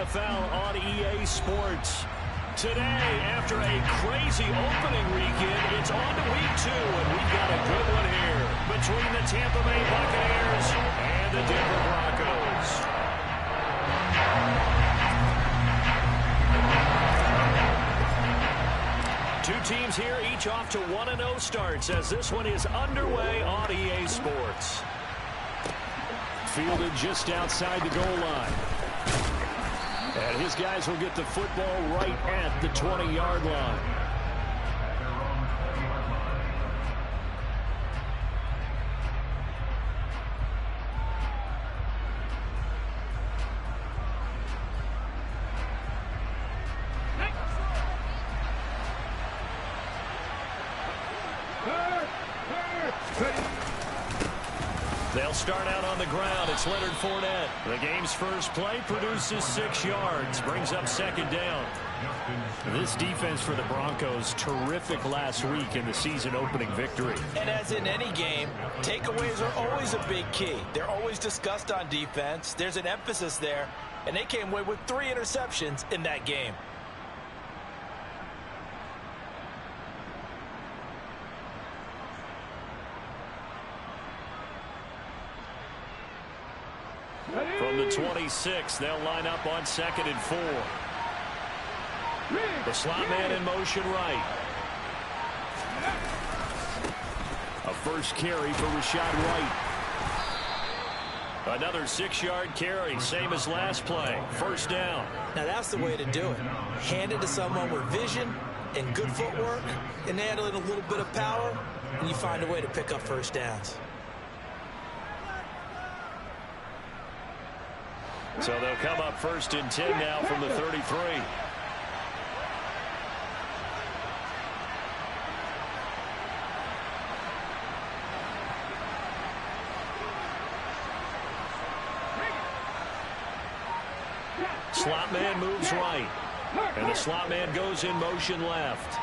NFL on EA Sports. Today, after a crazy opening weekend, it's on to week 2, and we've got a good one here between the Tampa Bay Buccaneers and the Denver Broncos. Two teams here, each off to 1-0 starts as this one is underway on EA Sports. Fielded just outside the goal line. And his guys will get the football right at the 20-yard line. They'll start out on the ground. It's Leonard Fournette. The game's first play produces 6 yards, brings up second down. This defense for the Broncos, terrific last week in the season-opening victory. And as in any game, takeaways are always a big key. They're always discussed on defense. There's an emphasis there, and they came away with 3 interceptions in that game. From the 26, they'll line up on 2nd and 4. The slot man in motion right. A first carry for Rashad White. Another 6-yard carry, same as last play. First down. Now that's the way to do it. Hand it to someone with vision and good footwork, and add in a little bit of power, and you find a way to pick up first downs. So they'll come up 1st and 10 now from the 33. Slot man moves right. And the slot man goes in motion left.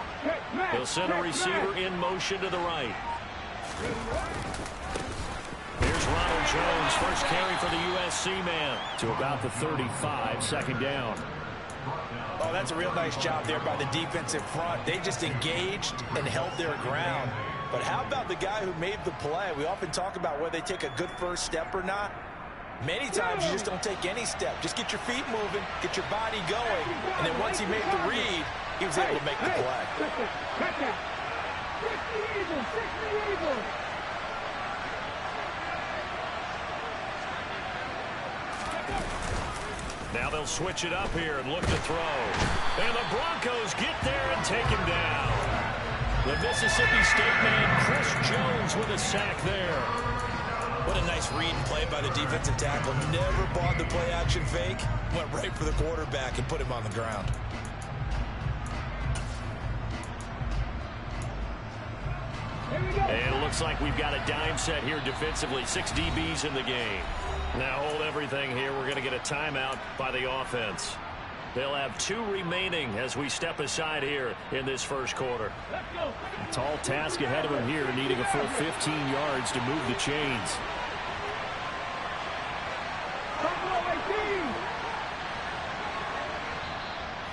He'll send a receiver in motion to the right. Here's Ronald Jones, first carry for the USC man. To about the 35, second down. Oh, that's a real nice job there by the defensive front. They just engaged and held their ground. But how about the guy who made the play? We often talk about whether they take a good first step or not. Many times you just don't take any step. Just get your feet moving, get your body going, and then once he made the read, he was able to make the play. Now they'll switch it up here and look to throw. And the Broncos get there and take him down. The Mississippi State man, Chris Jones, with a sack there. What a nice read and play by the defensive tackle. Never bought the play-action fake. Went right for the quarterback and put him on the ground. And it looks like we've got a dime set here defensively. 6 DBs in the game. Now hold everything here. We're going to get a timeout by the offense. They'll have 2 remaining as we step aside here in this first quarter. A tall task ahead of him here, needing a full 15 yards to move the chains.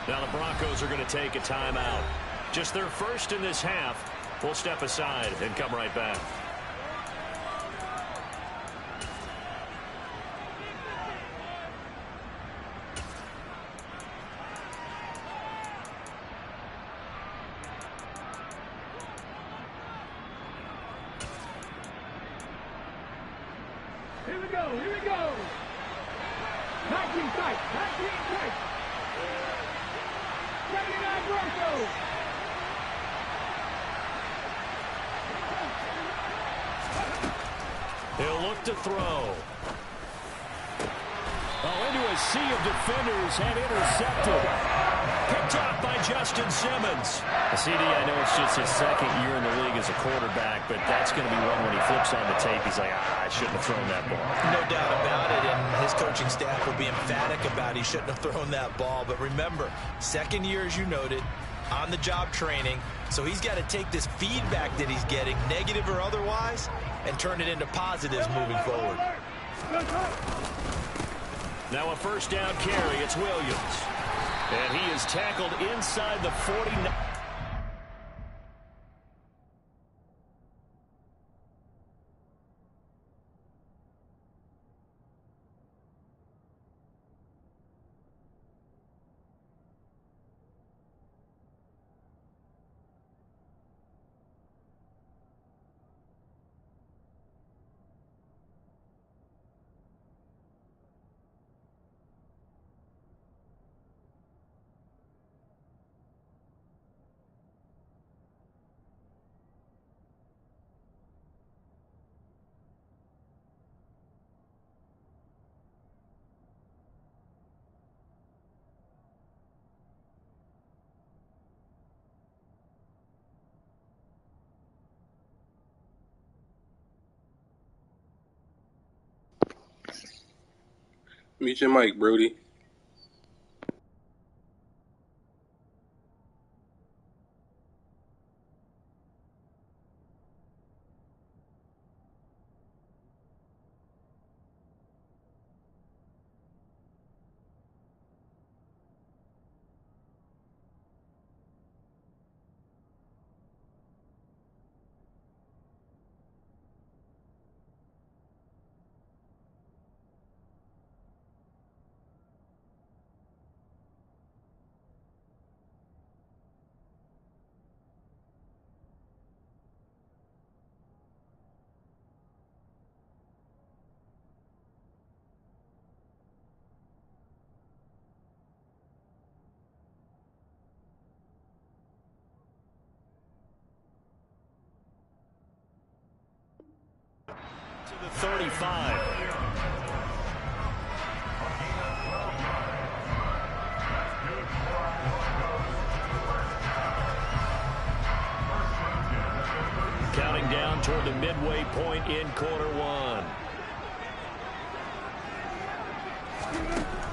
Now the Broncos are going to take a timeout. Just their first in this half. We'll step aside and come right back. Here we go. 19 tight. 79 Broncos. He'll look to throw. Oh, into a sea of defenders and intercepted. Picked up by Justin Simmons. CD, I know it's just his second year in the league as a quarterback, but that's going to be one when he flips on the tape. He's like, I shouldn't have thrown that ball. No doubt about it, and his coaching staff will be emphatic about he shouldn't have thrown that ball. But remember, second year, as you noted, on-the-job training, so he's got to take this feedback that he's getting, negative or otherwise, and turn it into positives moving forward. Now a first down carry. It's Williams. And he is tackled inside the 49. Meet your mic, Brody. To the 35. Counting down toward the midway point in quarter one.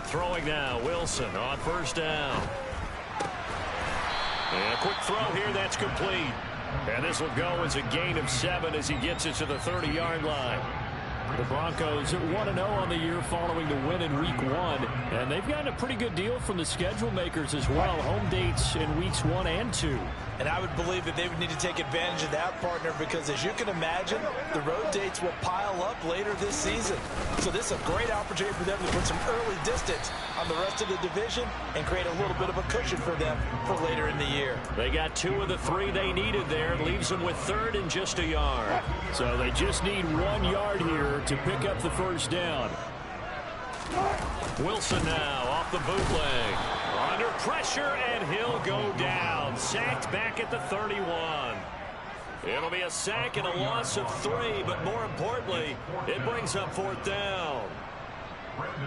Throwing now, Wilson on first down. And a quick throw here, that's complete. And this will go as a gain of 7 as he gets it to the 30-yard line. The Broncos 1-0 on the year following the win in Week 1. And they've gotten a pretty good deal from the schedule makers as well. Home dates in Weeks 1 and 2. And I would believe that they would need to take advantage of that, partner, because as you can imagine, the road dates will pile up later this season. So this is a great opportunity for them to put some early distance on the rest of the division and create a little bit of a cushion for them for later in the year. They got 2 of the 3 they needed there. It leaves them with 3rd and just a yard. So they just need 1 yard here to pick up the first down. Wilson now off the bootleg. Under pressure, and he'll go down. Sacked back at the 31. It'll be a sack and a loss of 3, but more importantly, it brings up 4th down.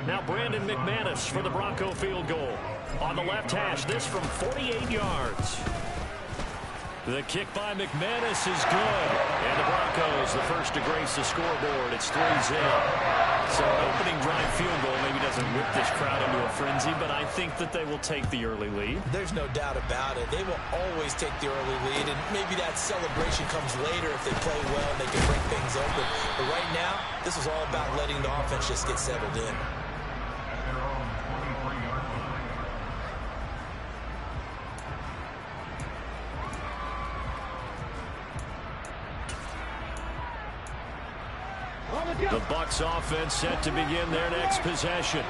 Now Brandon McManus for the Bronco field goal. On the left hash, this from 48 yards. The kick by McManus is good. And the Broncos, the first to grace the scoreboard. It's 3-0. So an opening drive field goal maybe doesn't whip this crowd into a frenzy, but I think that they will take the early lead. There's no doubt about it. They will always take the early lead, and maybe that celebration comes later if they play well and they can break things open. But right now, this is all about letting the offense just get settled in. The Bucs offense set to begin their next possession.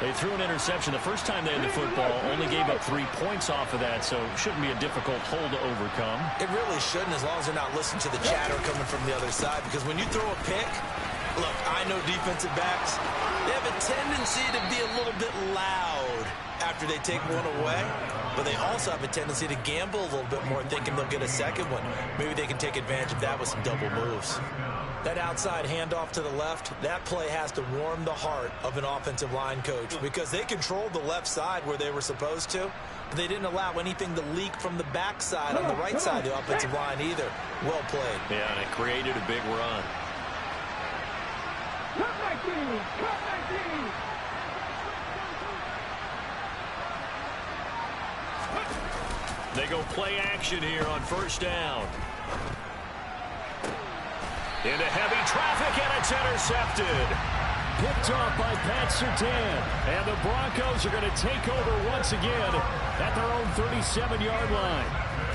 They threw an interception the first time they had the football, only gave up 3 points off of that, so shouldn't be a difficult hole to overcome. It really shouldn't, as long as they're not listening to the chatter coming from the other side, because when you throw a pick, look, I know defensive backs, they have a tendency to be a little bit loud after they take one away, but they also have a tendency to gamble a little bit more, thinking they'll get a second one. Maybe they can take advantage of that with some double moves. That outside handoff to the left, that play has to warm the heart of an offensive line coach, because they controlled the left side where they were supposed to, but they didn't allow anything to leak from the backside on the right side of the offensive line either. Well played. Yeah, and it created a big run. Cut my team! Cut my team! They go play action here on first down. Into heavy traffic, and it's intercepted. picked off by Pat Surtain. And the Broncos are going to take over once again at their own 37-yard line.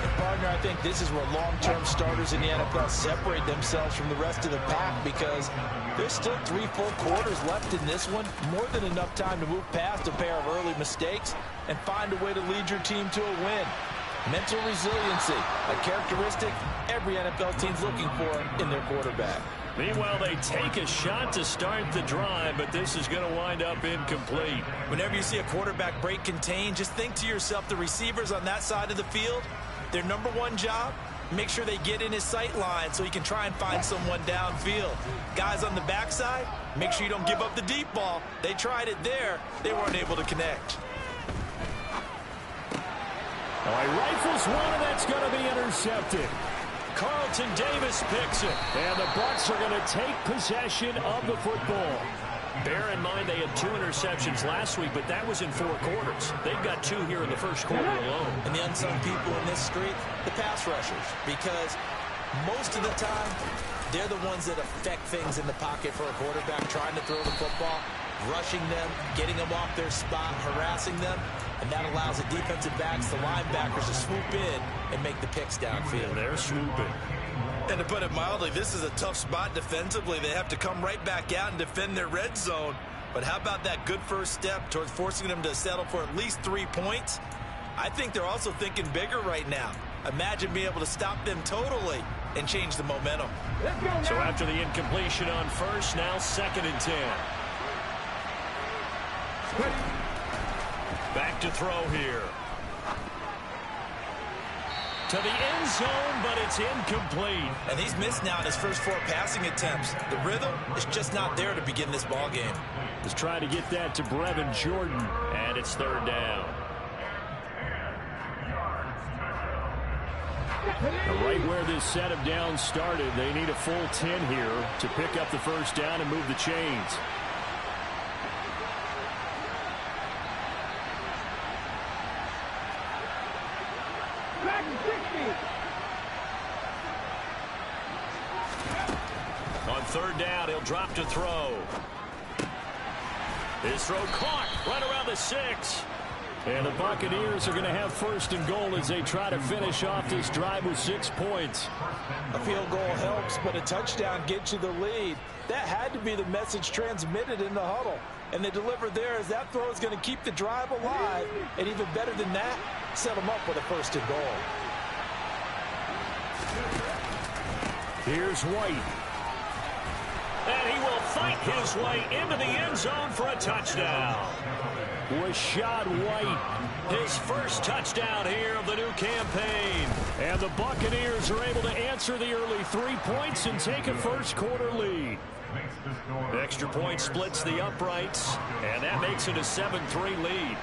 And partner, I think this is where long-term starters in the NFL separate themselves from the rest of the pack, because there's still 3 full quarters left in this one. More than enough time to move past a pair of early mistakes and find a way to lead your team to a win. Mental resiliency, a characteristic every NFL team's looking for in their quarterback. Meanwhile, they take a shot to start the drive, but this is going to wind up incomplete. Whenever you see a quarterback break contain, just think to yourself, the receivers on that side of the field, their number one job, make sure they get in his sight line so he can try and find someone downfield. Guys on the backside, make sure you don't give up the deep ball. They tried it there. They weren't able to connect. All right, rifles one, and that's going to be intercepted. Carlton Davis picks it, and the Bucs are going to take possession of the football. Bear in mind they had 2 interceptions last week, but that was in 4 quarters. They've got 2 here in the first quarter alone. And the unsung people in this streak, the pass rushers, because most of the time, they're the ones that affect things in the pocket for a quarterback, trying to throw the football, rushing them, getting them off their spot, harassing them, and that allows the defensive backs, the linebackers, to swoop in and make the picks downfield. And they're swooping. And to put it mildly, this is a tough spot defensively. They have to come right back out and defend their red zone. But how about that good first step towards forcing them to settle for at least 3 points? I think they're also thinking bigger right now. Imagine being able to stop them totally and change the momentum. So after the incompletion on first, now 2nd and 10. Back to throw here. To the end zone, but it's incomplete. And he's missed now in his first 4 passing attempts. The rhythm is just not there to begin this ball game. He's trying to get that to Brevin Jordan, and it's 3rd down. Now, right where this set of downs started, they need a full 10 here to pick up the first down and move the chains. On 3rd down, he'll drop to throw. His throw caught right around the 6. And the Buccaneers are going to have 1st and goal as they try to finish off this drive with 6 points. A field goal helps, but a touchdown gets you the lead. That had to be the message transmitted in the huddle. And they delivered there as that throw is going to keep the drive alive. And even better than that, set them up with a 1st and goal. Here's White. And he will fight his way into the end zone for a touchdown. Rashad White, his first touchdown here of the new campaign. And the Buccaneers are able to answer the early 3 points and take a first quarter lead. Extra point splits the uprights, and that makes it a 7-3 lead.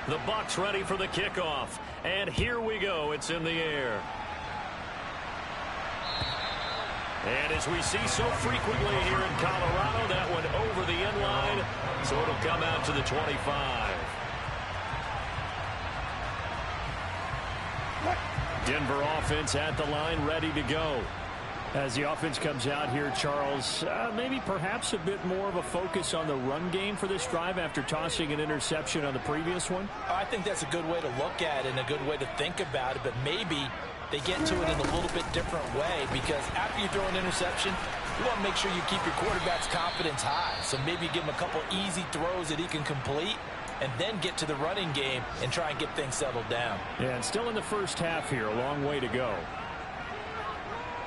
The Bucs ready for the kickoff. And here we go. It's in the air. And as we see so frequently here in Colorado, that one over the end line, so it'll come out to the 25. Denver offense at the line, ready to go. As the offense comes out here, Charles, maybe perhaps a bit more of a focus on the run game for this drive after tossing an interception on the previous one? I think that's a good way to look at it and a good way to think about it, but maybe they get to it in a little bit different way, because after you throw an interception, you want to make sure you keep your quarterback's confidence high. So maybe give him a couple easy throws that he can complete and then get to the running game and try and get things settled down. Yeah, and still in the first half here, a long way to go.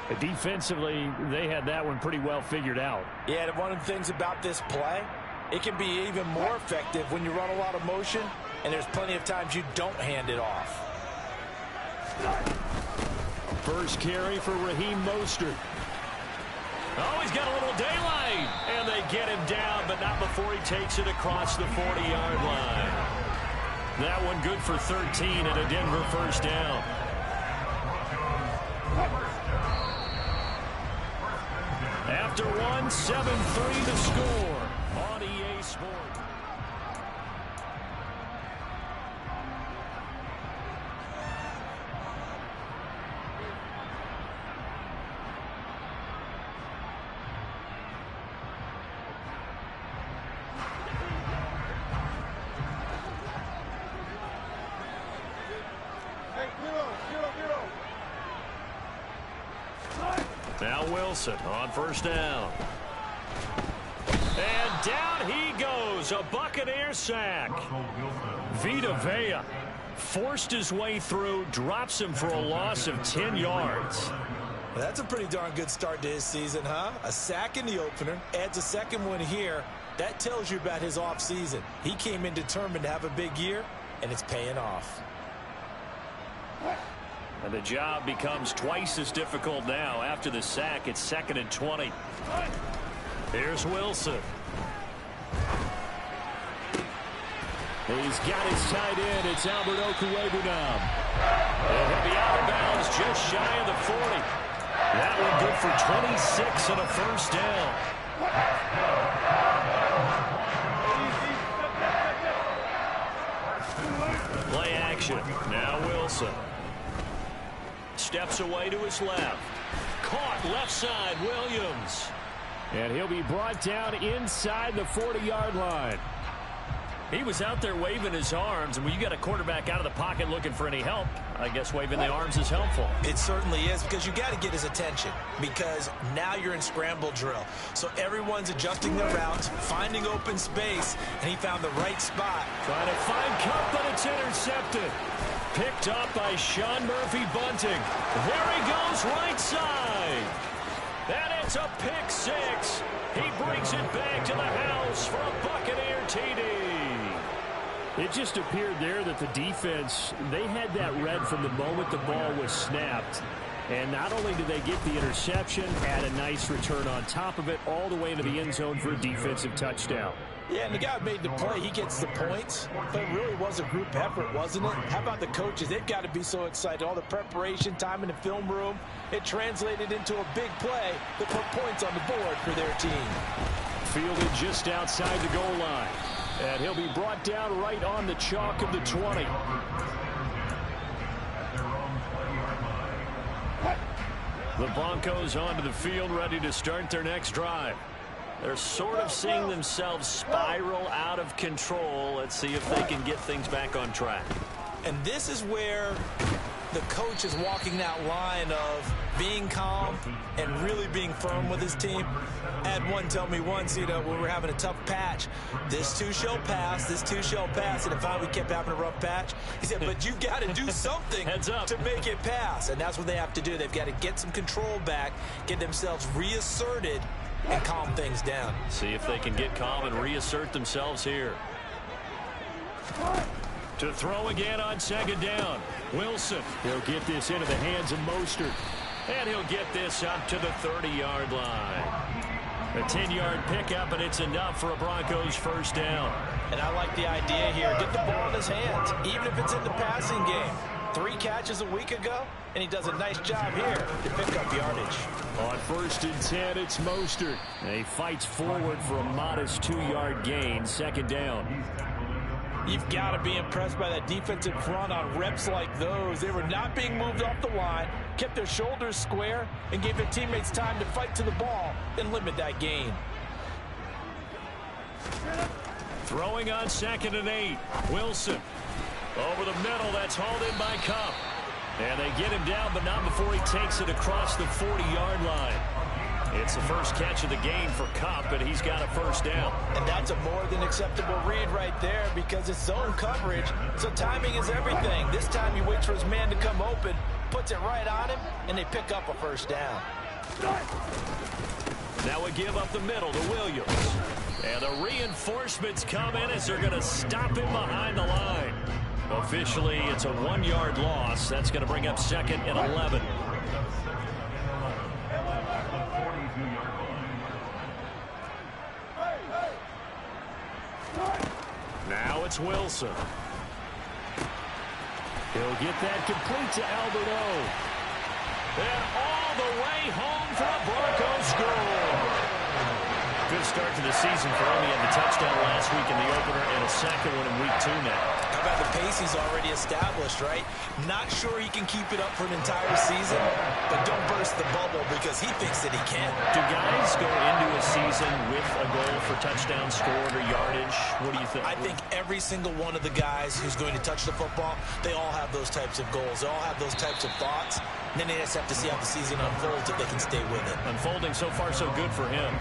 But defensively, they had that one pretty well figured out. Yeah, and one of the things about this play, it can be even more effective when you run a lot of motion, and there's plenty of times you don't hand it off. First carry for Raheem Mostert. Oh, he's got a little daylight. And they get him down, but not before he takes it across the 40-yard line. That one good for 13 and a Denver first down. After one, 7-3 the score on EA Sports. Now Wilson on first down. And down he goes. A Buccaneer sack. Vita Vea forced his way through, drops him for a loss of 10 yards. Well, that's a pretty darn good start to his season, huh? A sack in the opener, adds a second one here. That tells you about his offseason. He came in determined to have a big year, and it's paying off. And the job becomes twice as difficult now. After the sack, it's 2nd and 20. Here's Wilson. He's got his tight end. It's Albert Okwuegbunam. He'll be out of bounds just shy of the 40. That one good for 26 and a first down. Play action. Now Wilson. Steps away to his left. Caught left side, Williams. And he'll be brought down inside the 40-yard line. He was out there waving his arms, and when you got a quarterback out of the pocket looking for any help, I guess waving the arms is helpful. It certainly is, because you got to get his attention, because now you're in scramble drill. So everyone's adjusting their routes, finding open space, and he found the right spot. Trying to find Cup, but it's intercepted. Picked up by Sean Murphy-Bunting. There he goes, right side. And it's a pick six. He brings it back to the house for a Buccaneer TD. It just appeared there that the defense, they had that read from the moment the ball was snapped. And not only did they get the interception, had a nice return on top of it, all the way into the end zone for a defensive touchdown. Yeah, and the guy who made the play, he gets the points. But it really was a group effort, wasn't it? How about the coaches? They've got to be so excited. All the preparation time in the film room, it translated into a big play that put points on the board for their team. Fielded just outside the goal line. And he'll be brought down right on the chalk of the 20. The Broncos onto the field, ready to start their next drive. They're sort of seeing themselves spiral out of control. Let's see if they can get things back on track. And this is where the coach is walking that line of being calm and really being firm with his team. I had one tell me once, when we were having a tough patch, this too shall pass, this too shall pass. And if we kept having a rough patch, he said, but you got to do something to make it pass. And that's what they have to do. They've got to get some control back, get themselves reasserted, and calm things down. See if they can get calm and reassert themselves here. To throw again on second down. Wilson. He'll get this into the hands of Mostert. And he'll get this up to the 30-yard line. A 10-yard pickup, and it's enough for a Broncos first down. And I like the idea here. Get the ball in his hands, even if it's in the passing game. 3 catches a week ago, and he does a nice job here to pick up yardage. On 1st and 10, it's Mostert. And he fights forward for a modest 2-yard gain, second down. You've got to be impressed by that defensive front on reps like those. They were not being moved off the line, kept their shoulders square, and gave their teammates time to fight to the ball and limit that gain. Throwing on 2nd and 8. Wilson. Over the middle, that's hauled in by Cup. And they get him down, but not before he takes it across the 40-yard line. It's the first catch of the game for Cup, and he's got a first down. And that's a more than acceptable read right there, because it's zone coverage, so timing is everything. This time he waits for his man to come open, puts it right on him, and they pick up a first down. Now a give up the middle to Williams. And the reinforcements come in as they're going to stop him behind the line. Officially, it's a 1-yard loss. That's going to bring up 2nd and 11. Now it's Wilson. He'll get that complete to Albert O. And all the way home for a Broncos score. Good start to the season for him. He had the touchdown last week in the opener and a second one in week 2 now. How about the pace he's already established, right? Not sure he can keep it up for an entire season, but don't burst the bubble because he thinks that he can. Do guys go into a season with a goal for touchdowns scored or yardage? What do you think? I think every single one of the guys who's going to touch the football, they all have those types of goals. They all have those types of thoughts. And then they just have to see how the season unfolds if they can stay with it. Unfolding so far so good for him.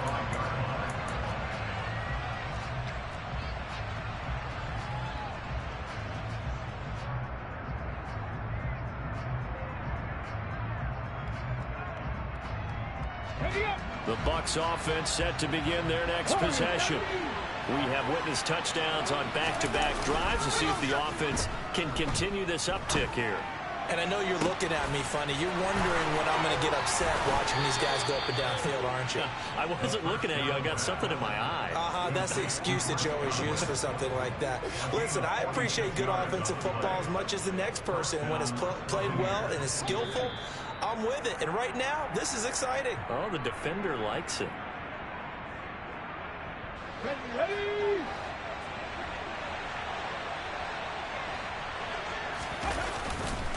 The Bucs offense set to begin their next possession. We have witnessed touchdowns on back-to-back drives to see if the offense can continue this uptick here. And I know you're looking at me funny. You're wondering when I'm going to get upset watching these guys go up and down field, aren't you? I wasn't looking at you. I got something in my eye. That's the excuse that you always use for something like that. Listen, I appreciate good offensive football as much as the next person. When it's played well and is skillful, I'm with it. And right now, this is exciting. Oh, the defender likes it. Ready.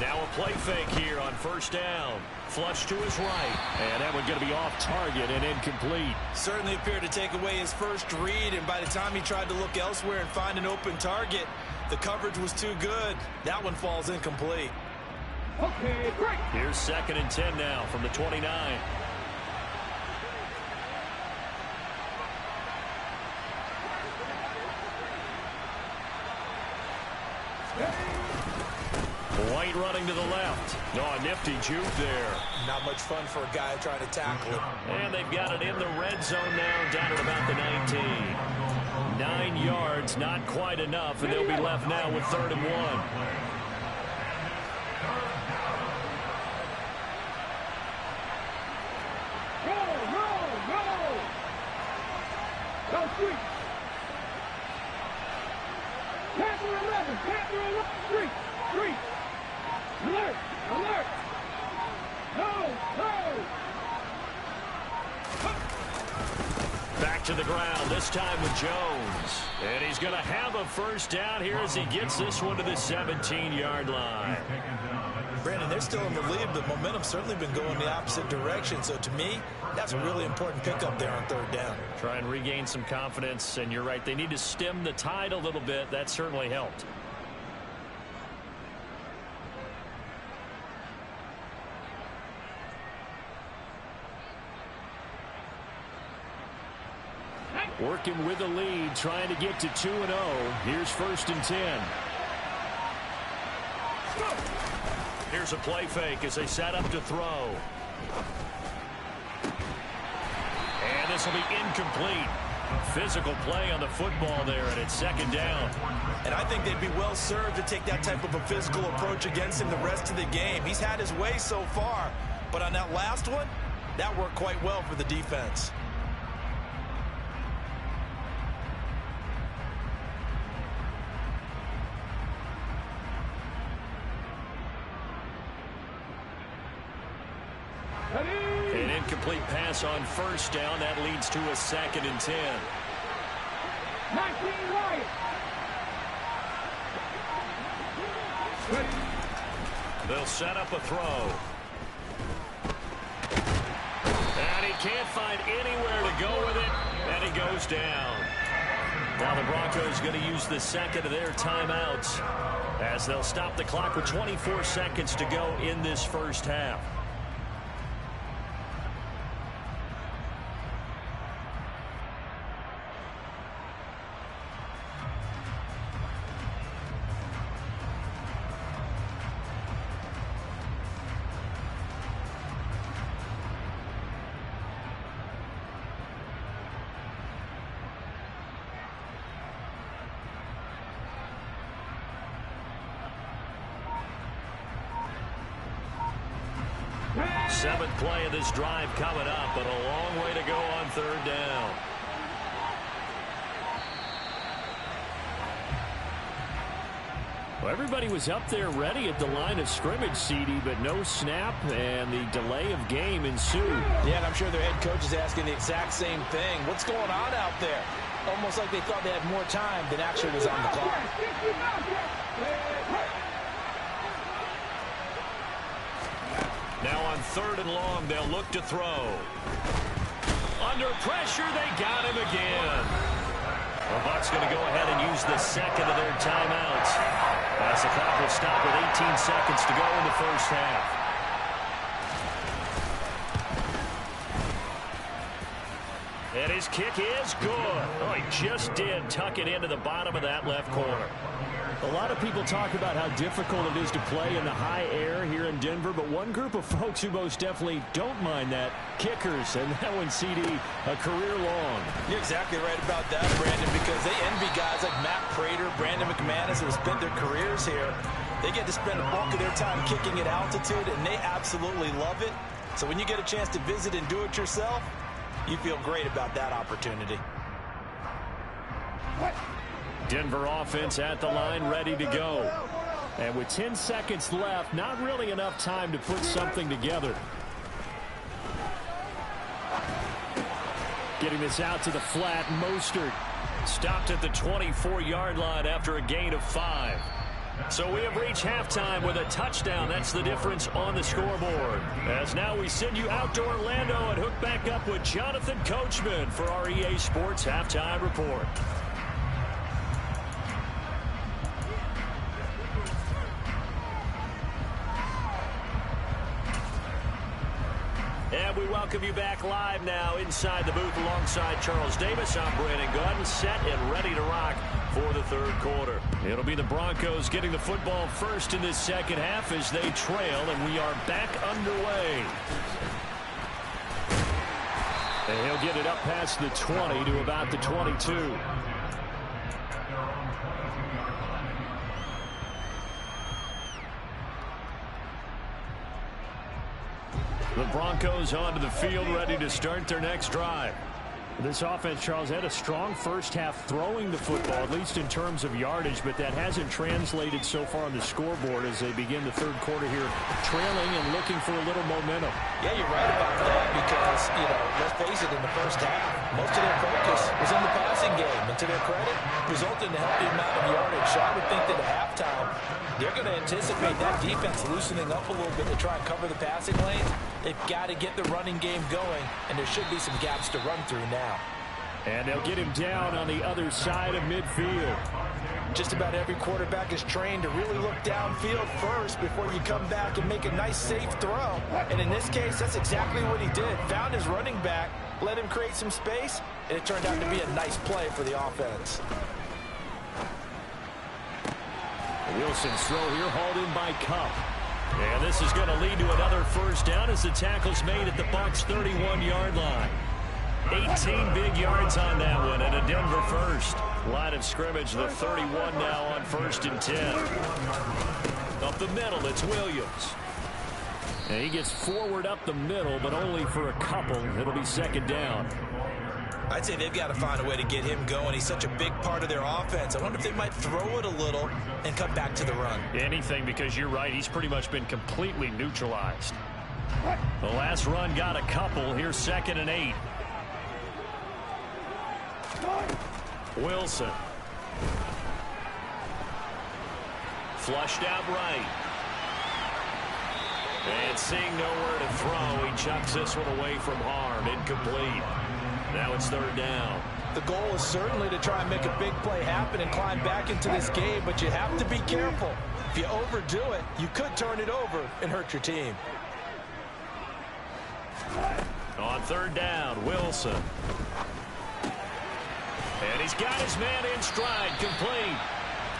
Now a play fake here on first down. Flush to his right. And that one's going to be off target and incomplete. Certainly appeared to take away his first read, and by the time he tried to look elsewhere and find an open target, the coverage was too good. That one falls incomplete. Okay, great. Here's 2nd and 10 now from the 29. White running to the left. Oh, a nifty juke there. Not much fun for a guy trying to tackle it. And they've got it in the red zone now, down at about the 19. 9 yards, not quite enough, and they'll be left now with 3rd and 1. Go, Street. Panther 11, Panther 11, Street, Street. Alert, alert. No, no. Back to the ground, this time with Jones. And he's going to have a first down here as he gets this one to the 17-yard line. Brandon, they're still in the lead, but momentum's certainly been going the opposite direction. So to me, that's a really important pickup there on 3rd down. Try and regain some confidence, and you're right, they need to stem the tide a little bit. That certainly helped. Working with the lead, trying to get to 2-0. Here's 1st and 10. Here's a play fake as they set up to throw. And this will be incomplete. Physical play on the football there, and it's 2nd down. And I think they'd be well served to take that type of a physical approach against him the rest of the game. He's had his way so far, but on that last one, that worked quite well for the defense. An incomplete pass on 1st down. That leads to a 2nd and 10. 19 Wyatt. They'll set up a throw. And he can't find anywhere to go with it. And he goes down. Now the Broncos going to use the 2nd of their timeouts as they'll stop the clock with 24 seconds to go in this first half. Seventh play of this drive coming up, but a long way to go on 3rd down. Well, everybody was up there ready at the line of scrimmage, CD, but no snap, and the delay of game ensued. Yeah, and I'm sure their head coach is asking the exact same thing. What's going on out there? Almost like they thought they had more time than actually was on the clock. 3rd and long. They'll look to throw. Under pressure, they got him again. The Bucs going to go ahead and use the second of their timeouts, as the clock will stop with 18 seconds to go in the first half. And his kick is good. Oh, he just did tuck it into the bottom of that left corner. A lot of people talk about how difficult it is to play in the high air here in Denver, but one group of folks who most definitely don't mind that, kickers, and that one, CD, a career long. You're exactly right about that, Brandon, because they envy guys like Matt Prater, Brandon McManus, who have spent their careers here. They get to spend the bulk of their time kicking at altitude, and they absolutely love it. So when you get a chance to visit and do it yourself, you feel great about that opportunity. Denver offense at the line, ready to go. And with 10 seconds left, not really enough time to put something together. Getting this out to the flat, Mostert. Stopped at the 24-yard line after a gain of 5. So we have reached halftime with a touchdown. That's the difference on the scoreboard. As now we send you out to Orlando and hook back up with Jonathan Coachman for our EA Sports Halftime Report. And we welcome you back live now inside the booth alongside Charles Davis. I'm Brandon Gaudin, set and ready to rock for the 3rd quarter. It'll be the Broncos getting the football first in this second half as they trail, and we are back underway. And he'll get it up past the 20 to about the 22. The Broncos onto the field, ready to start their next drive. This offense, Charles, had a strong first half throwing the football, at least in terms of yardage, but that hasn't translated so far on the scoreboard as they begin the 3rd quarter here, trailing and looking for a little momentum. Yeah, you're right about that because, let's face it, in the first half, most of their focus was in the passing game. And to their credit, resulted in a healthy amount of yardage. So I would think that at halftime, they're going to anticipate that defense loosening up a little bit to try and cover the passing lanes. They've got to get the running game going, and there should be some gaps to run through now. And they'll get him down on the other side of midfield. Just about every quarterback is trained to really look downfield first before you come back and make a nice, safe throw. And in this case, that's exactly what he did. Found his running back, let him create some space, and it turned out to be a nice play for the offense. Wilson's throw here hauled in by Cup. And this is going to lead to another first down as the tackle's made at the Bucs' 31-yard line. 18 big yards on that one, and a Denver first. Line of scrimmage, the 31 now on 1st and 10. Up the middle, it's Williams. And he gets forward up the middle, but only for a couple. It'll be 2nd down. I'd say they've got to find a way to get him going. He's such a big part of their offense. I wonder if they might throw it a little and come back to the run. Anything, because you're right. He's pretty much been completely neutralized. The last run got a couple. Here's 2nd and 8. Wilson. Flushed out right. And seeing nowhere to throw, he chucks this one away from harm. Incomplete. Now it's 3rd down. The goal is certainly to try and make a big play happen and climb back into this game, but you have to be careful. If you overdo it, you could turn it over and hurt your team. On 3rd down, Wilson. And he's got his man in stride, complete.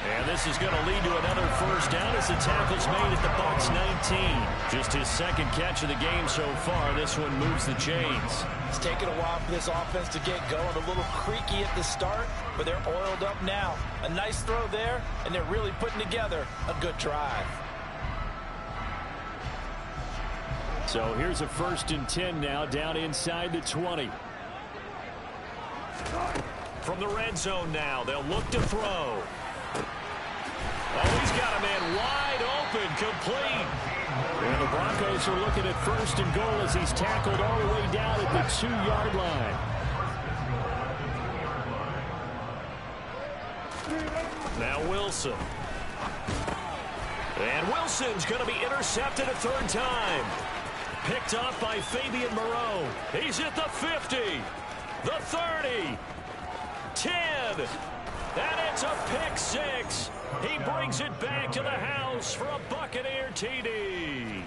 And this is going to lead to another first down as the tackle's made at the Bucs' 19. Just his 2nd catch of the game so far. This one moves the chains. It's taken a while for this offense to get going. A little creaky at the start, but they're oiled up now. A nice throw there, and they're really putting together a good drive. So here's a 1st and 10 now, down inside the 20. From the red zone now, they'll look to throw. Oh, he's got a man wide open, complete. And the Broncos are looking at 1st and goal as he's tackled all the way down at the 2-yard line. Now Wilson. And Wilson's going to be intercepted a 3rd time. Picked off by Fabian Moreau. He's at the 50, the 30, 10, and it's a pick six. He brings it back to the house for a Buccaneer TD.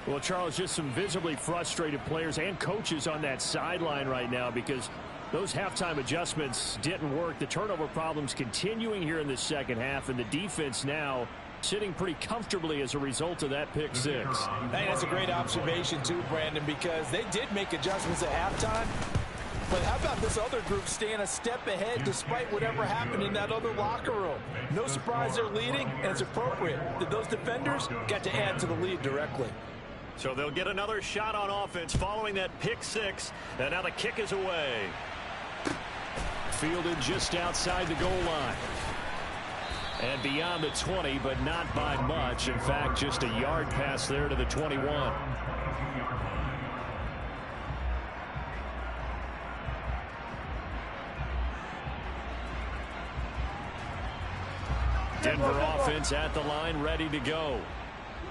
Well, Charles, just some visibly frustrated players and coaches on that sideline right now because those halftime adjustments didn't work. The turnover problems continuing here in the second half, and the defense now sitting pretty comfortably as a result of that pick six. Hey, that's a great observation too, Brandon, because they did make adjustments at halftime. But how about this other group staying a step ahead despite whatever happened in that other locker room? No surprise they're leading, and it's appropriate that those defenders got to add to the lead directly. So they'll get another shot on offense following that pick six, and now the kick is away. Fielded just outside the goal line. And beyond the 20, but not by much. In fact, just a yard pass there to the 21. Denver offense at the line, ready to go.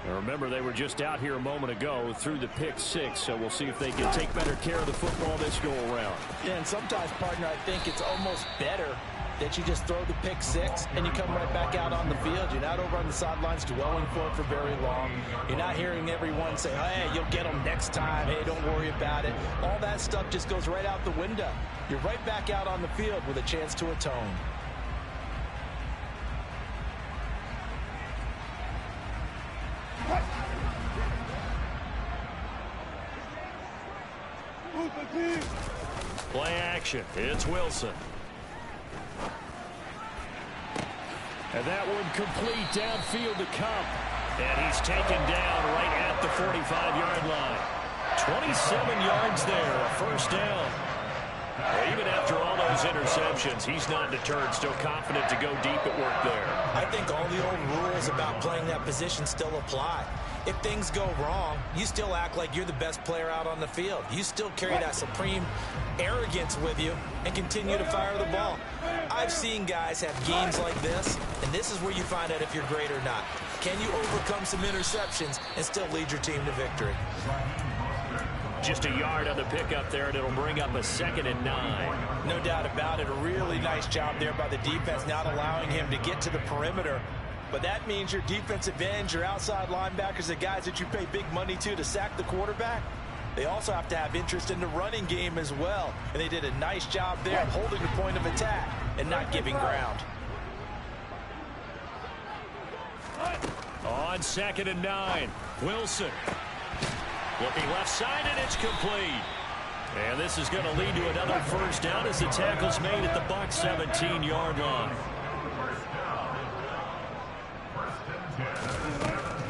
And remember, they were just out here a moment ago through the pick six, so we'll see if they can take better care of the football this go-around. Yeah, and sometimes, partner, I think it's almost better that you just throw the pick six and you come right back out on the field. You're not over on the sidelines dwelling for very long. You're not hearing everyone say, hey, you'll get them next time. Hey, don't worry about it. All that stuff just goes right out the window. You're right back out on the field with a chance to atone. Play action. It's Wilson. And that one complete downfield to Cup. And he's taken down right at the 45-yard line. 27 yards there, a first down. Well, even after all those interceptions, he's not deterred, still confident to go deep at work there. I think all the old rules about playing that position still apply. If things go wrong, you still act like you're the best player out on the field. You still carry that supreme arrogance with you and continue to fire the ball. I've seen guys have games like this, and this is where you find out if you're great or not. Can you overcome some interceptions and still lead your team to victory? Just a yard on the pickup there, and it'll bring up a 2nd and 9. No doubt about it. A really nice job there by the defense, not allowing him to get to the perimeter. But that means your defensive ends, your outside linebackers, the guys that you pay big money to sack the quarterback, they also have to have interest in the running game as well. And they did a nice job there of holding the point of attack and not giving ground. On 2nd and 9, Wilson. Looking left side, and it's complete. And this is going to lead to another first down as the tackle's made at the Bucs 17-yard line.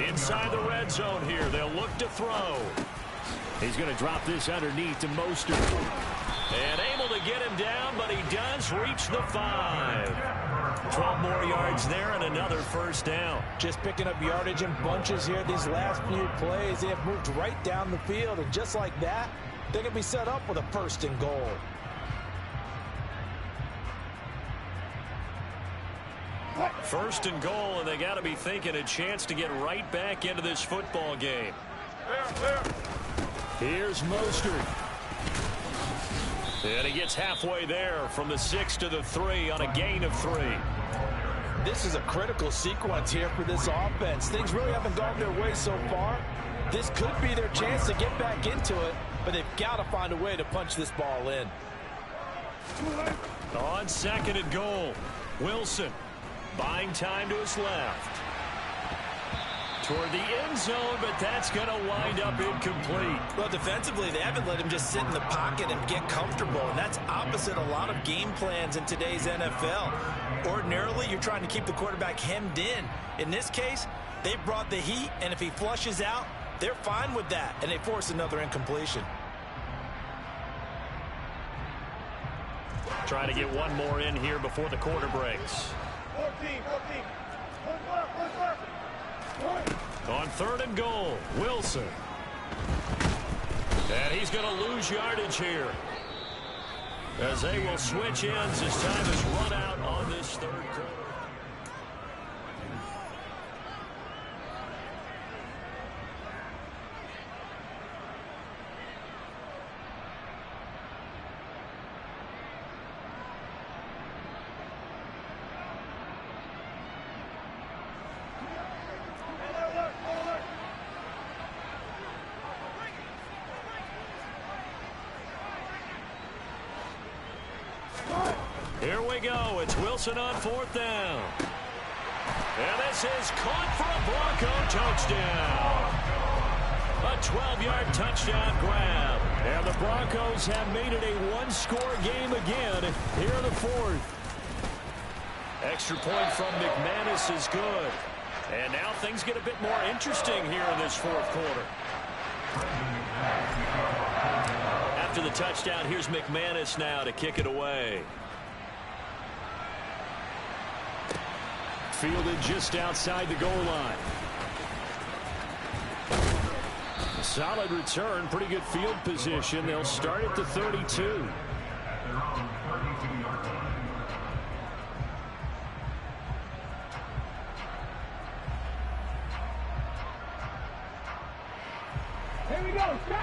Inside the red zone here, they'll look to throw. He's going to drop this underneath to Mostert. And able to get him down, but he does reach the 5. 12 more yards there and another first down. Just picking up yardage in bunches here these last few plays. They have moved right down the field, and just like that, they're going to be set up with a 1st and goal. First and goal, and they got to be thinking a chance to get right back into this football game. Here's Mostert. And he gets halfway there from the 6 to the 3 on a gain of 3. This is a critical sequence here for this offense. Things really haven't gone their way so far. This could be their chance to get back into it, but they've got to find a way to punch this ball in. On 2nd and goal, Wilson buying time to his left. Toward the end zone, but that's going to wind up incomplete. Well, defensively, they haven't let him just sit in the pocket and get comfortable, and that's opposite a lot of game plans in today's NFL. Ordinarily, you're trying to keep the quarterback hemmed in. In this case, they brought the heat, and if he flushes out, they're fine with that, and they force another incompletion. Trying to get one more in here before the quarter breaks. 14. On 3rd and goal, Wilson. And he's going to lose yardage here, as they will switch ends as time is run out on this 3rd quarter. we go. It's Wilson on 4th down. And this is caught for a Bronco touchdown. A 12-yard touchdown grab. And the Broncos have made it a one-score game again here in the 4th. Extra point from McManus is good. And now things get a bit more interesting here in this 4th quarter. After the touchdown, here's McManus now to kick it away. Fielded just outside the goal line. Solid return, pretty good field position. They'll start at the 32.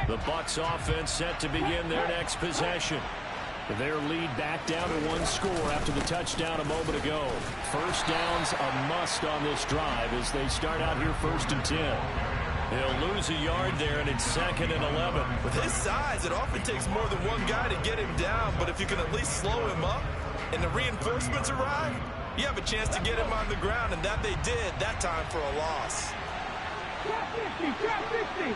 The Bucs offense set to begin their next possession. Their lead back down to 1 score after the touchdown a moment ago. First down's a must on this drive as they start out here 1st and 10. He'll lose a yard there, and it's 2nd and 11. With his size, it often takes more than one guy to get him down, but if you can at least slow him up and the reinforcements arrive, you have a chance to get him on the ground, and that they did that time for a loss. Trap 50.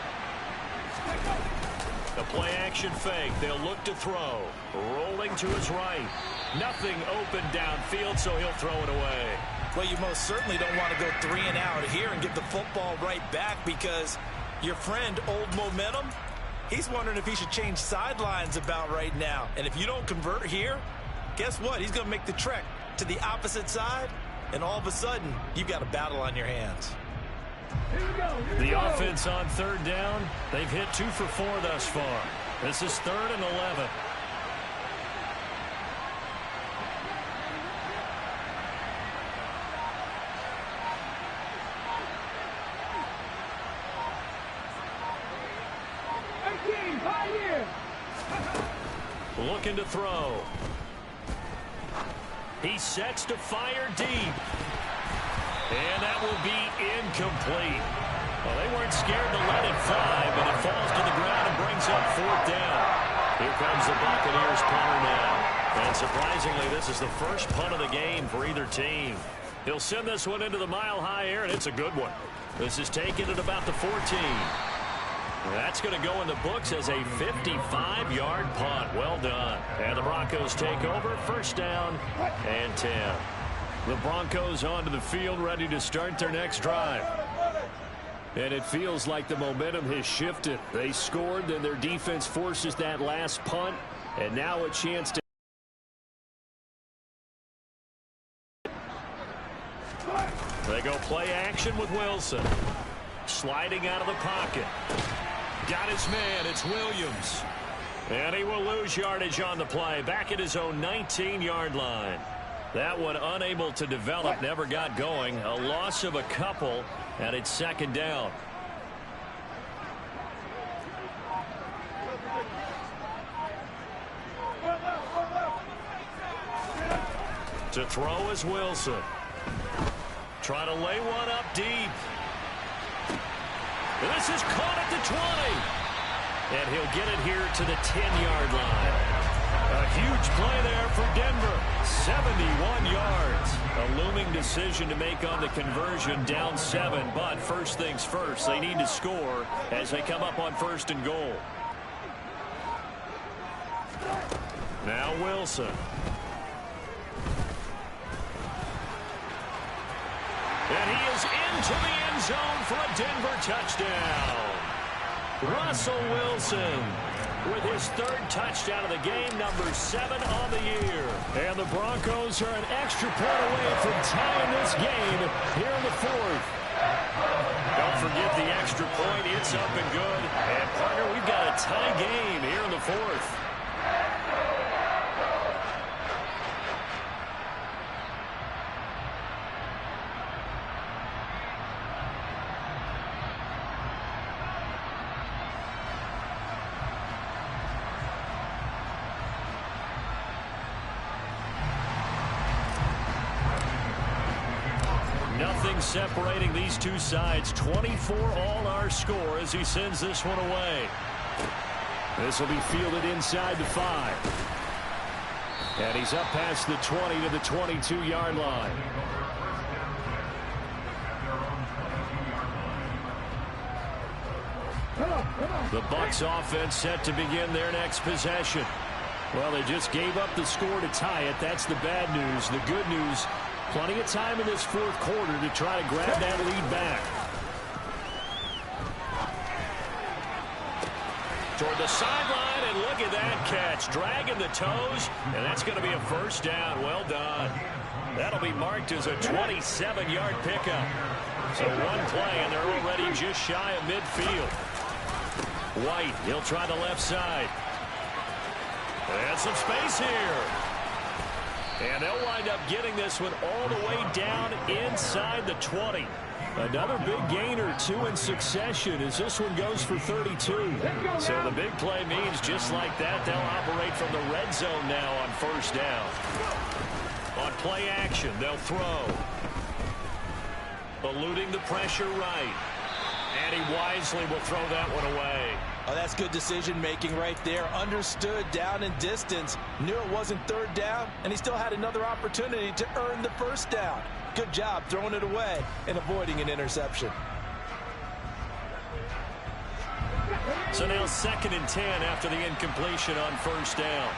The play-action fake. They'll look to throw. Rolling to his right. Nothing open downfield, so he'll throw it away. Well, you most certainly don't want to go 3 and out here and get the football right back because your friend, Old Momentum, he's wondering if he should change sidelines about right now. And if you don't convert here, guess what? He's going to make the trek to the opposite side, and all of a sudden, you've got a battle on your hands. The offense on 3rd down, they've hit 2 for 4 thus far. This is 3rd and 11. Looking to throw. He sets to fire deep. And that will be incomplete. Well, they weren't scared to let it fly, but it falls to the ground and brings up 4th down. Here comes the Buccaneers punter now. And surprisingly, this is the first punt of the game for either team. He'll send this one into the mile-high air, and it's a good one. This is taken at about the 14. That's going to go in the books as a 55-yard punt. Well done. And the Broncos take over. 1st down and 10. The Broncos onto the field, ready to start their next drive. And it feels like the momentum has shifted. They scored, then their defense forces that last punt, and now a chance to... They go play action with Wilson. Sliding out of the pocket. Got his man. It's Williams. And he will lose yardage on the play. Back at his own 19-yard line. That one unable to develop, never got going. A loss of a couple, and it's 2nd down. To throw is Wilson. Try to lay one up deep. This is caught at the 20. And he'll get it here to the 10-yard line. A huge play there for Denver. 71 yards. A looming decision to make on the conversion, down 7. But first things first, they need to score as they come up on 1st and goal. Now Wilson. And he is into the end zone for a Denver touchdown. Russell Wilson with his 3rd touchdown of the game, number 7 on the year. And the Broncos are an extra point away from tying this game here in the 4th. Don't forget the extra point. It's up and good. And, partner, we've got a tie game here in the 4th. Nothing separating these two sides. 24 all our score as he sends this one away. This will be fielded inside the 5. And he's up past the 20 to the 22-yard line. The Bucs offense set to begin their next possession. Well, they just gave up the score to tie it. That's the bad news. The good news, plenty of time in this fourth quarter to try to grab that lead back. Toward the sideline, and look at that catch. Dragging the toes, and that's going to be a first down. Well done. That'll be marked as a 27-yard pickup. So one play, and they're already just shy of midfield. White, he'll try the left side. And some space here. And they'll wind up getting this one all the way down inside the 20. Another big gain or two in succession as this one goes for 32. So the big play means just like that, they'll operate from the red zone now on first down. On play action, they'll throw. Eluding the pressure right. And he wisely will throw that one away. Oh, that's good decision-making right there. Understood down and distance. Knew it wasn't third down, and he still had another opportunity to earn the first down. Good job throwing it away and avoiding an interception. So now 2nd and 10 after the incompletion on first down.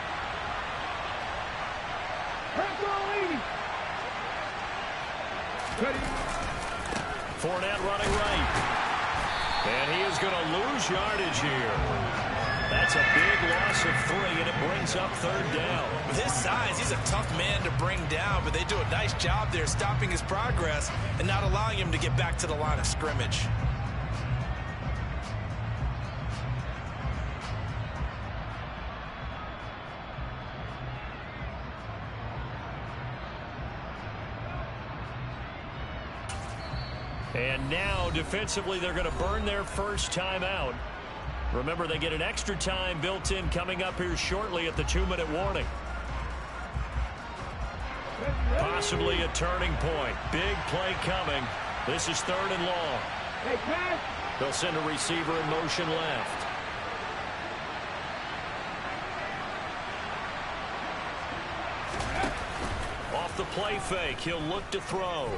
Fournette running right. And he is going to lose yardage here. That's a big loss of 3, and it brings up third down. With his size, he's a tough man to bring down, but they do a nice job there stopping his progress and not allowing him to get back to the line of scrimmage. And now, defensively, they're going to burn their first timeout. Remember, they get an extra time built in coming up here shortly at the 2-minute warning. Possibly a turning point. Big play coming. This is 3rd and long. They'll send a receiver in motion left. Off the play fake, he'll look to throw.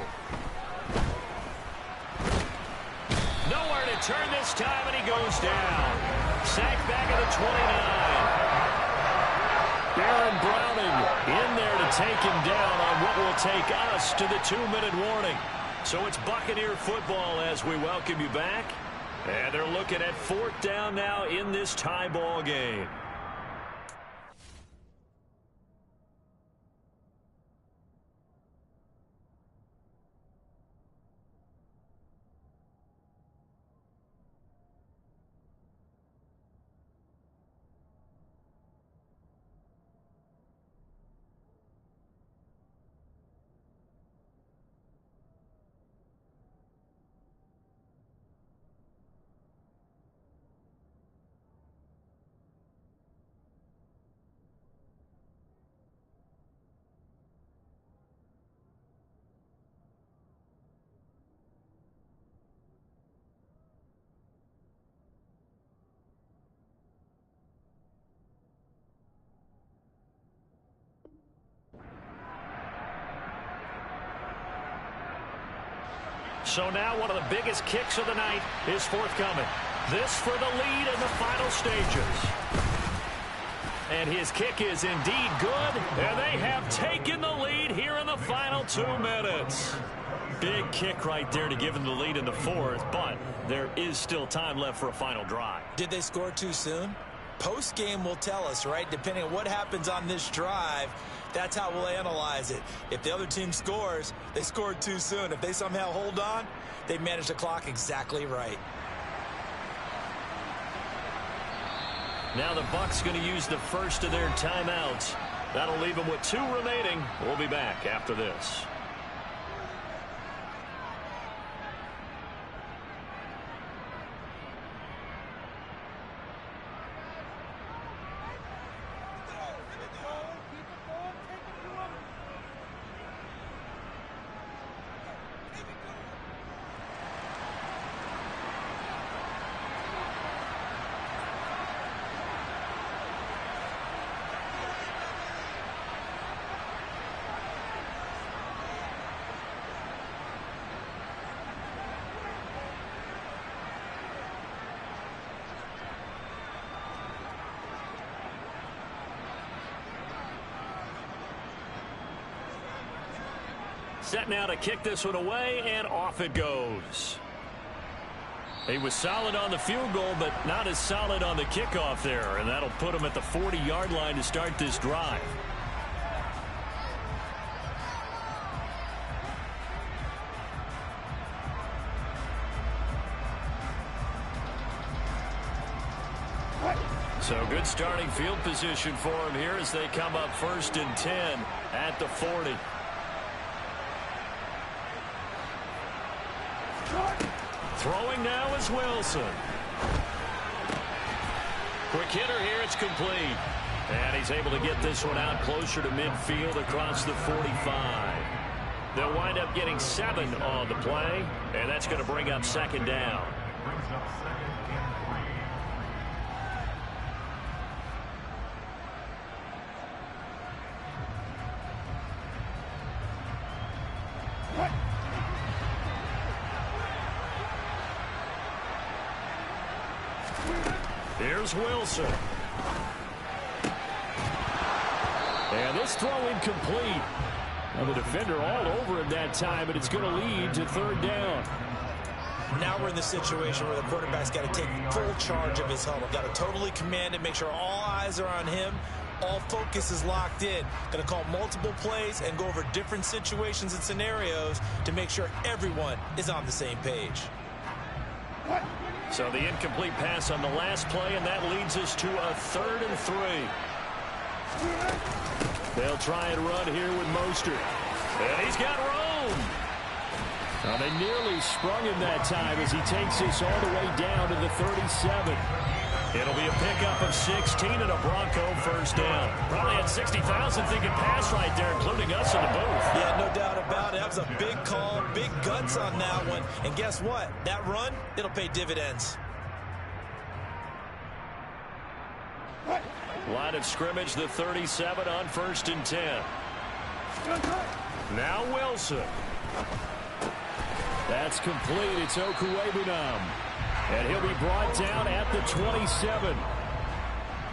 Nowhere to turn this time, and he goes down. Sacked back at the 29. Baron Browning in there to take him down on what will take us to the 2-minute warning. So it's Buccaneer football as we welcome you back. And they're looking at 4th down now in this tie ball game. So now one of the biggest kicks of the night is forthcoming. This for the lead in the final stages. And his kick is indeed good, and they have taken the lead here in the final 2 minutes. Big kick right there to give them the lead in the 4th, but there is still time left for a final drive. Did they score too soon? Post-game will tell us, right? Depending on what happens on this drive, that's how we'll analyze it. If the other team scores, they scored too soon. If they somehow hold on, they manage the clock exactly right. Now the Bucs going to use the first of their timeouts. That'll leave them with 2 remaining. We'll be back after this. set now to kick this one away, and off it goes. He was solid on the field goal, but not as solid on the kickoff there, and that'll put him at the 40-yard line to start this drive. So good starting field position for him here as they come up 1st and 10 at the 40. Throwing now is Wilson. Quick hitter here, it's complete. And he's able to get this one out closer to midfield across the 45. They'll wind up getting 7 on the play, and that's going to bring up 2nd down. Here's Wilson. And this throw incomplete. Now the defender all over him that time, but it's going to lead to 3rd down. Now we're in the situation where the quarterback's got to take full charge of his huddle. Got to totally command it, make sure all eyes are on him. All focus is locked in. Going to call multiple plays and go over different situations and scenarios to make sure everyone is on the same page. So the incomplete pass on the last play, and that leads us to a 3rd and 3. They'll try and run here with Mostert. And he's got room. Now they nearly sprung him that time as he takes this all the way down to the 37. It'll be a pickup of 16 and a Bronco 1st down. Probably had 60,000 thinking pass right there, including us in the booth. Yeah, no doubt about it. That was a big call, big guts on that one. And guess what? That run, it'll pay dividends. Line of scrimmage, the 37 on 1st and 10. Now Wilson. That's complete. It's Okuwebunam. And he'll be brought down at the 27.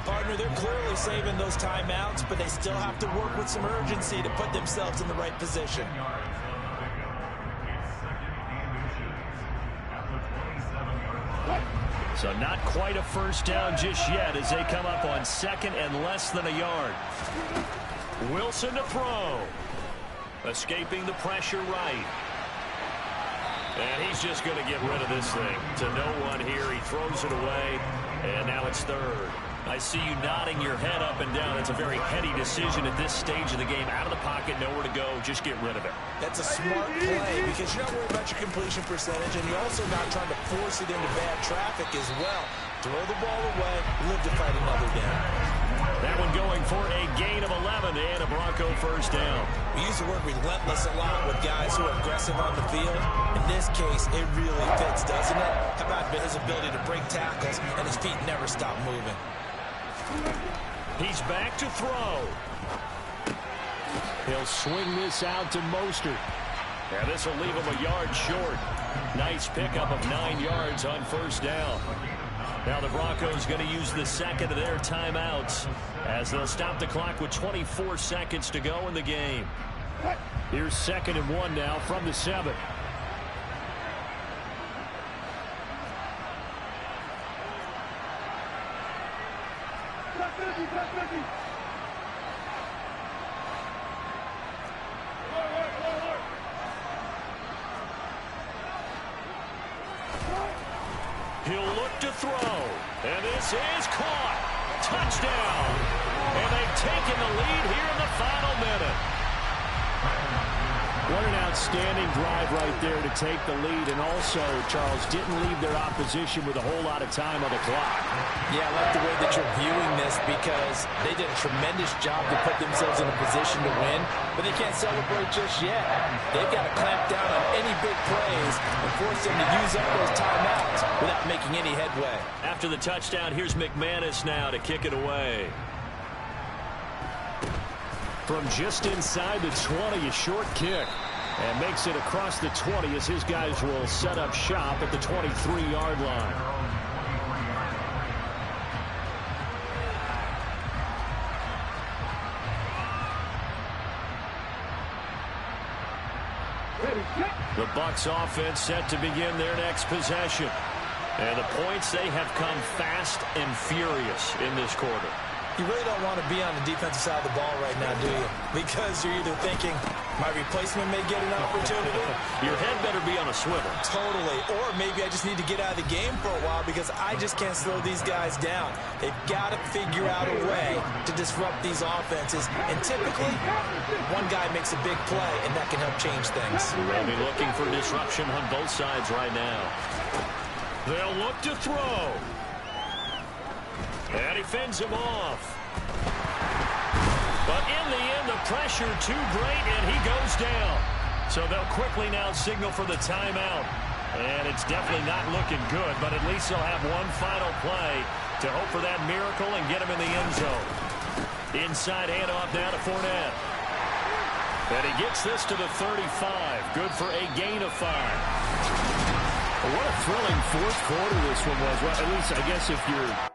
Partner, they're clearly saving those timeouts, but they still have to work with some urgency to put themselves in the right position. So not quite a 1st down just yet as they come up on 2nd and less than a yard. Wilson to throw. Escaping the pressure right. And he's just going to get rid of this thing to no one here. He throws it away, and now it's 3rd. I see you nodding your head up and down. It's a very heady decision at this stage of the game. Out of the pocket, nowhere to go. Just get rid of it. That's a smart play because you're not worried about your completion percentage, and you're also not trying to force it into bad traffic as well. Throw the ball away, live to fight another down. That one going for a gain of 11 and a Bronco 1st down. We use the word relentless a lot with guys who are aggressive on the field. In this case, it really fits, doesn't it? How about his ability to break tackles and his feet never stop moving? He's back to throw. He'll swing this out to Mostert. Yeah, this will leave him a yard short. Nice pickup of 9 yards on 1st down. Now the Broncos going to use the 2nd of their timeouts as they'll stop the clock with 24 seconds to go in the game. Here's 2nd and 1 now from the 7. He'll look to throw. And this is caught. Touchdown. And they've taken the lead here in the final minute. What an outstanding drive right there to take the lead. And also, Charles, didn't leave their opposition with a whole lot of time on the clock. Yeah, I like the way that you're viewing this because they did a tremendous job to put themselves in a position to win, but they can't celebrate just yet. They've got to clamp down on any big plays and force them to use up those timeouts without making any headway. After the touchdown, here's McManus now to kick it away. From just inside the 20, a short kick. And makes it across the 20 as his guys will set up shop at the 23-yard line. Bucs offense set to begin their next possession. And the points, they have come fast and furious in this quarter. You really don't want to be on the defensive side of the ball right now, do you? Because you're either thinking, my replacement may get an opportunity. Your head better be on a swivel. Totally. Or maybe I just need to get out of the game for a while because I just can't slow these guys down. They've got to figure out a way to disrupt these offenses. And typically, one guy makes a big play, and that can help change things. They'll be looking for disruption on both sides right now. They'll look to throw. And he fends him off. But in the end, the pressure too great, and he goes down. So they'll quickly now signal for the timeout. And it's definitely not looking good, but at least they'll have one final play to hope for that miracle and get him in the end zone. Inside handoff now to Fournette. And he gets this to the 35. Good for a gain of 5. What a thrilling fourth quarter this one was. Well, at least I guess if you're